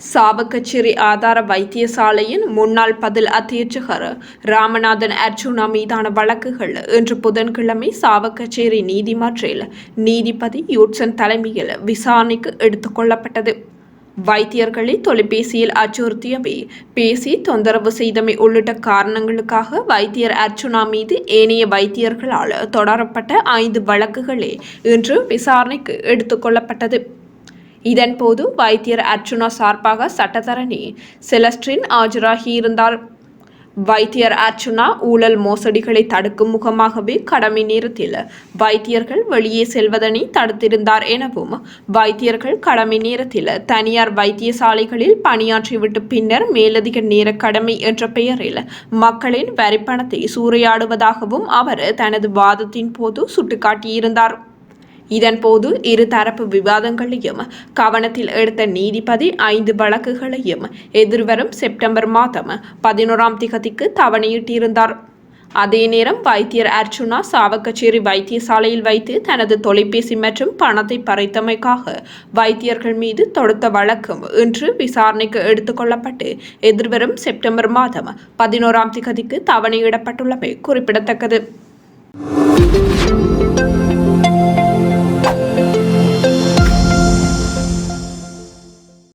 சாவகச்சேரி ஆதார வைத்தியசாலையின் முன்னாள் பதில் அத்தியட்சகர் ராமநாதன் அர்ஜுனா மீதான வழக்குகள் இன்று புதன்கிழமை சாவகச்சேரி நீதிமன்றில் நீதிபதி யூட்சன் தலைமையில் விசாரணைக்கு எடுத்துக் கொள்ளப்பட்டது. வைத்தியர்களை தொலைபேசியில் அச்சுறுத்தியமை, பேசி தொந்தரவு செய்தமை உள்ளிட்ட காரணங்களுக்காக வைத்தியர் அர்ச்சுனா மீது ஏனைய வைத்தியர்களால் தொடரப்பட்ட 5 வழக்குகளே இன்று விசாரணைக்கு எடுத்துக் கொள்ளப்பட்டது. இதன்போது வைத்தியர் அர்ச்சுனா சார்பாக சட்டத்தரணி செலஸ்டின் ஆஜராகியிருந்தார். வைத்தியர் அர்ச்சுனா ஊழல் மோசடிகளை தடுக்கும் முகமாகவே கடமை நேரத்தில் வைத்தியர்கள் வெளியே செல்வதனை தடுத்திருந்தார் எனவும், வைத்தியர்கள் கடமை நேரத்தில் தனியார் வைத்தியசாலைகளில் பணியாற்றிவிட்டு பின்னர் மேலதிக நேர கடமை என்ற பெயரில் மக்களின் வரிப்பணத்தை சூறையாடுவதாகவும் அவர் தனது வாதத்தின் போது சுட்டிக்காட்டியிருந்தார். இதன்போது இருதரப்பு விவாதங்களையும் கவனத்தில் எடுத்த நீதிபதி 5 வழக்குகளையும் எதிர்வரும் செப்டம்பர் மாதம் 11 தவணையிட்டிருந்தார். அதே நேரம் வைத்தியர் அர்ச்சுனா சாவகச்சேரி வைத்தியசாலையில் வைத்து தனது தொலைபேசி மற்றும் பணத்தை பறித்தமைக்காக வைத்தியர்கள் மீது தொடுத்த வழக்கும் இன்று விசாரணைக்கு எடுத்துக் கொள்ளப்பட்டு எதிர்வரும் செப்டம்பர் மாதம் 11 தவணையிடப்பட்டுள்ளமை குறிப்பிடத்தக்கது.